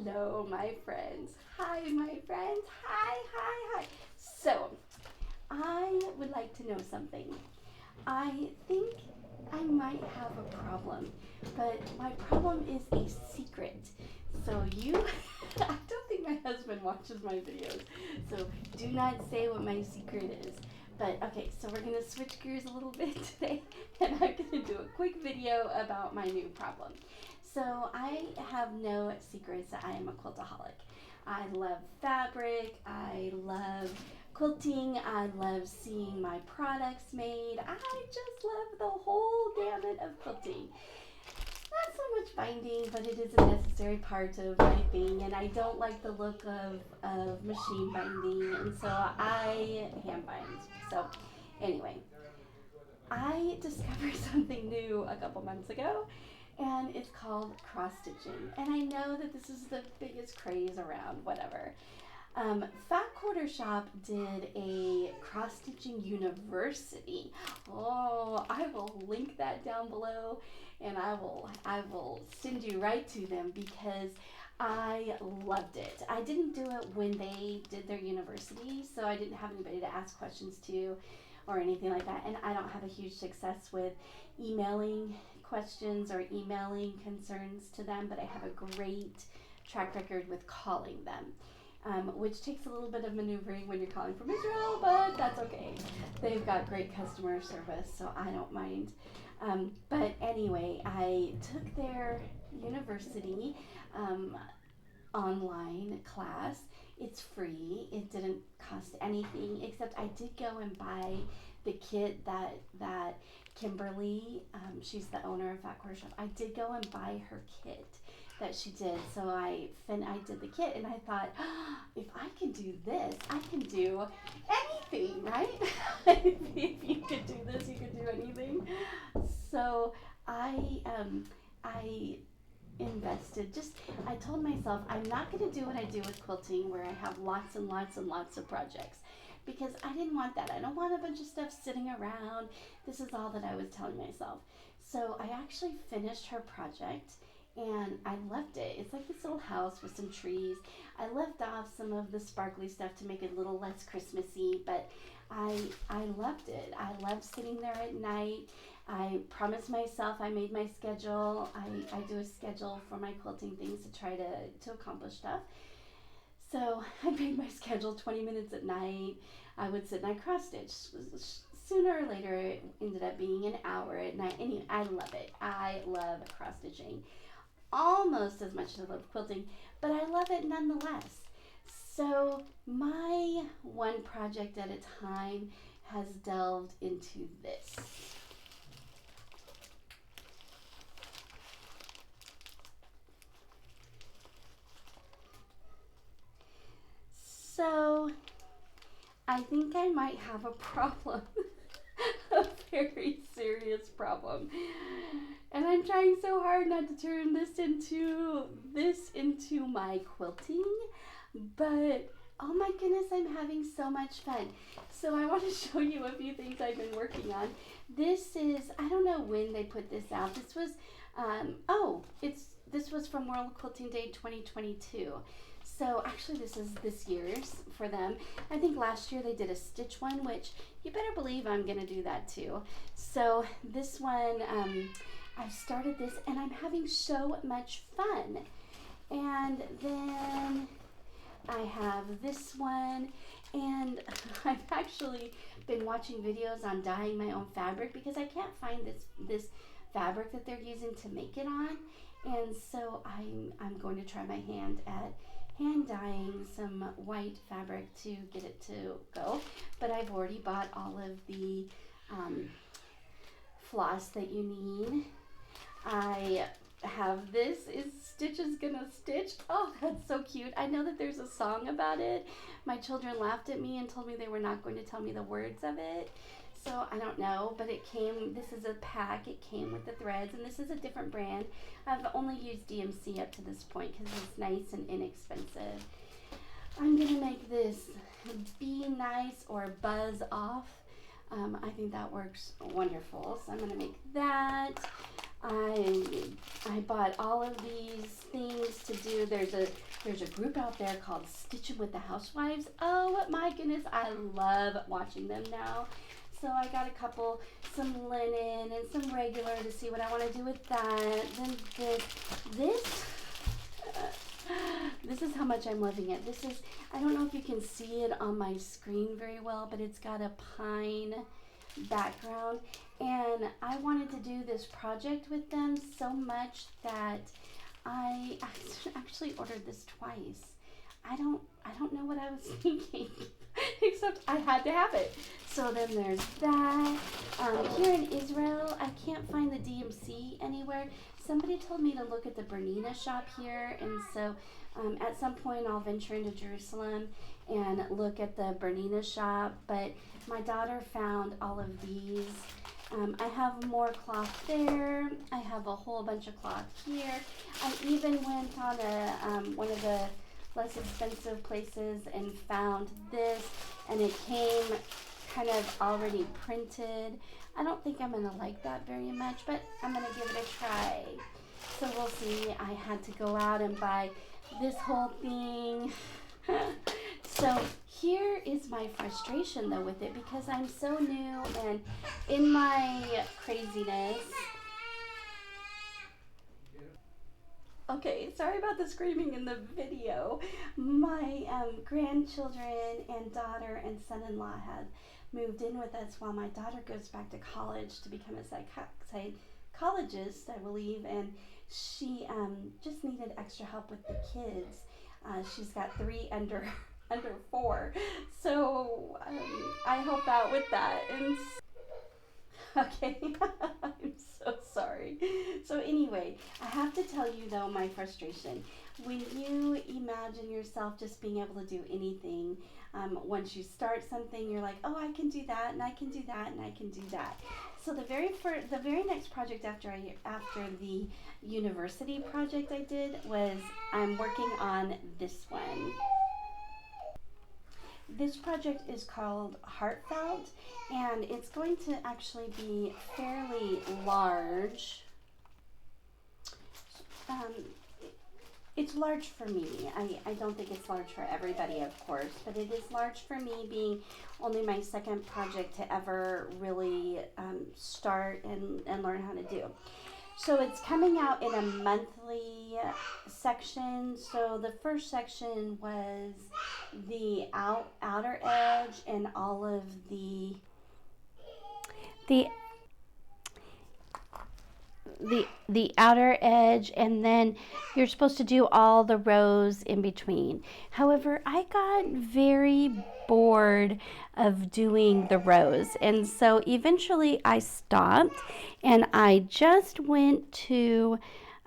Hello, my friends. Hi, my friends. Hi. So, I would like to know something. I think I might have a problem, but my problem is a secret. So, I don't think my husband watches my videos, so do not say what my secret is. But okay, so we're gonna switch gears a little bit today, and I'm gonna do a quick video about my new problem. So I have no secrets that I am a quiltaholic. I love fabric. I love quilting. I love seeing my products made. I just love the whole gamut of quilting. Not so much binding, but it is a necessary part of my thing, and I don't like the look of machine binding, and so I hand bind. So, anyway, I discovered something new a couple months ago, and it's called cross stitching. And I know that this is the biggest craze around, whatever. Fat Quarter Shop did a cross stitching university. Oh, I will link that down below, and I will send you right to them because I loved it. I didn't do it when they did their university, so I didn't have anybody to ask questions to or anything like that. And I don't have a huge success with emailing questions or emailing concerns to them, but I have a great track record with calling them. Which takes a little bit of maneuvering when you're calling from Israel, but that's okay. They've got great customer service, so I don't mind. But anyway, I took their university online class. It's free. It didn't cost anything, except I did go and buy the kit that Kimberly, she's the owner of Fat Quarter Shop. I did go and buy her kit that she did. So I did the kit, and I thought, if I can do this, I can do anything, right? If you could do this, you could do anything. So I invested. I told myself I'm not going to do what I do with quilting where I have lots and lots and lots of projects because I didn't want that. I don't want a bunch of stuff sitting around. This is all that I was telling myself. So I actually finished her project and I loved it. It's like this little house with some trees. I left off some of the sparkly stuff to make it a little less Christmassy, but I loved it. I loved sitting there at night. I promised myself I made my schedule. I do a schedule for my quilting things to try to accomplish stuff. So I made my schedule 20 minutes at night. I would sit and I cross stitch. Sooner or later, it ended up being an hour at night. Anyway, I love it. I love cross stitching almost as much as I love quilting, but I love it nonetheless. So my one project at a time has delved into this. So I think I might have a problem. A very serious problem. And I'm trying so hard not to turn this into my quilting, but oh my goodness, I'm having so much fun. So I want to show you a few things I've been working on. This is, I don't know when they put this out. This was this was from World Quilting Day 2022. So actually this is this year's for them. I think last year they did a stitch one, which you better believe I'm going to do that too. So this one, I've started this and I'm having so much fun. And then I have this one, and I've actually been watching videos on dyeing my own fabric because I can't find this fabric that they're using to make it on. And so I'm going to try my hand at hand dyeing some white fabric to get it to go. But I've already bought all of the floss that you need. I have this is Stitch is Gonna Stitch. Oh, that's so cute. I know that there's a song about it. My children laughed at me and told me they were not going to tell me the words of it. So I don't know, but it came, this is a pack. It came with the threads, and this is a different brand. I've only used DMC up to this point because it's nice and inexpensive. I'm gonna make this Be Nice or Buzz Off. I think that works wonderful. So I'm gonna make that. I bought all of these things to do. There's a group out there called Stitching with the Housewives. Oh my goodness, I love watching them now. So I got some linen and some regular to see what I want to do with that. Then this this is how much I'm loving it. I don't know if you can see it on my screen very well, but it's got a pine background. And I wanted to do this project with them so much that I actually ordered this twice. I don't know what I was thinking, except I had to have it. So then there's that. Here in Israel, I can't find the DMC anywhere. Somebody told me to look at the Bernina shop here, and so at some point I'll venture into Jerusalem and look at the Bernina shop. But my daughter found all of these. I have more cloth there. I have a whole bunch of cloth here. I even went on one of the less expensive places and found this, and it came kind of already printed. I don't think I'm gonna like that very much, but I'm gonna give it a try. So we'll see. I had to go out and buy this whole thing. So here is my frustration though with it, because I'm so new and in my craziness. Okay, sorry about the screaming in the video. My grandchildren and daughter and son-in-law have moved in with us while my daughter goes back to college to become a psychologist, I believe, and she just needed extra help with the kids. She's got 3 under 4, so I help out with that. And okay, I'm so sorry. So anyway, I have to tell you though my frustration. When you imagine yourself just being able to do anything, once you start something, you're like, oh, I can do that, and I can do that, and I can do that. So the very next project after the university project I did was I'm working on this one. This project is called Heartfelt, and it's going to actually be fairly large. It's large for me. I don't think it's large for everybody, of course, but it is large for me, being only my second project to ever really start and learn how to do. So it's coming out in a monthly section. So the first section was the outer edge and all of the outer edge, and then you're supposed to do all the rows in between. However, I got very bored of doing the rows, and so eventually I stopped and I just went to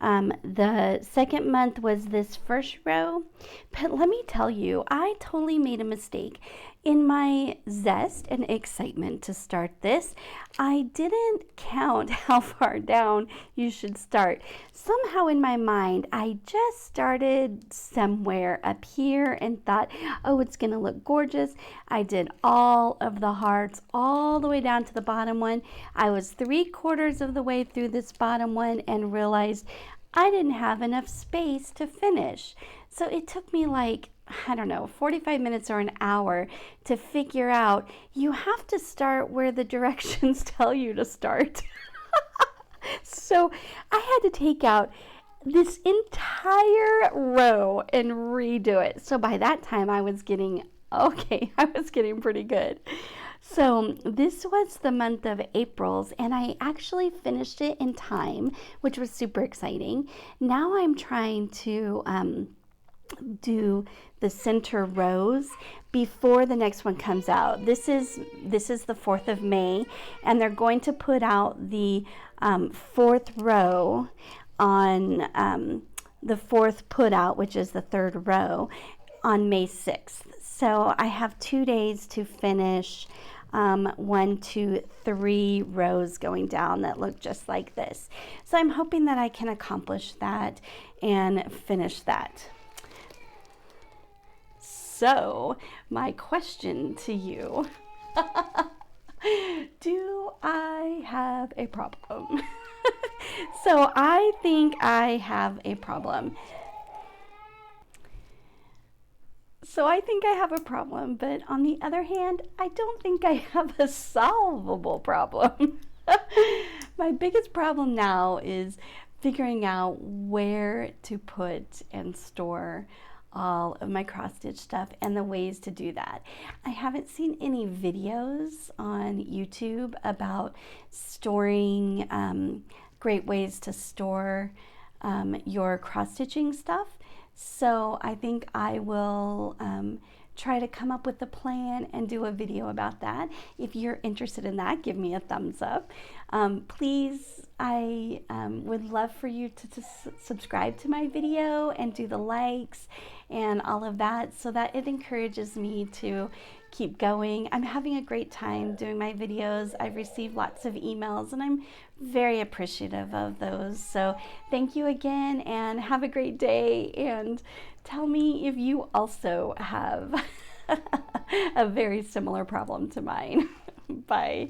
the second month was this first row. But let me tell you, I totally made a mistake. In my zest and excitement to start this, I didn't count how far down you should start. Somehow in my mind, I just started somewhere up here and thought, oh, it's gonna look gorgeous. I did all of the hearts all the way down to the bottom one. I was 3/4 of the way through this bottom one and realized I didn't have enough space to finish. So it took me like, I don't know, 45 minutes or an hour to figure out you have to start where the directions tell you to start. So I had to take out this entire row and redo it. So by that time I was getting pretty good. So this was the month of April's, and I actually finished it in time, which was super exciting. Now I'm trying to do the center rows before the next one comes out. This is the 4th of May, and they're going to put out the 4th row on the 4th put out, which is the 3rd row, on May 6th. So I have 2 days to finish 1, 2, 3 rows going down that look just like this. So I'm hoping that I can accomplish that and finish that. So my question to you, do I have a problem? So I think I have a problem. So I think I have a problem, but on the other hand, I don't think I have a solvable problem. My biggest problem now is figuring out where to put and store all of my cross stitch stuff and the ways to do that. I haven't seen any videos on YouTube about storing, great ways to store your cross stitching stuff. So I think I will try to come up with a plan and do a video about that. If you're interested in that, give me a thumbs up. Please, I would love for you to subscribe to my video and do the likes and all of that so that it encourages me to keep going. I'm having a great time doing my videos. I've received lots of emails and I'm very appreciative of those. So thank you again and have a great day, and tell me if you also have a very similar problem to mine. Bye.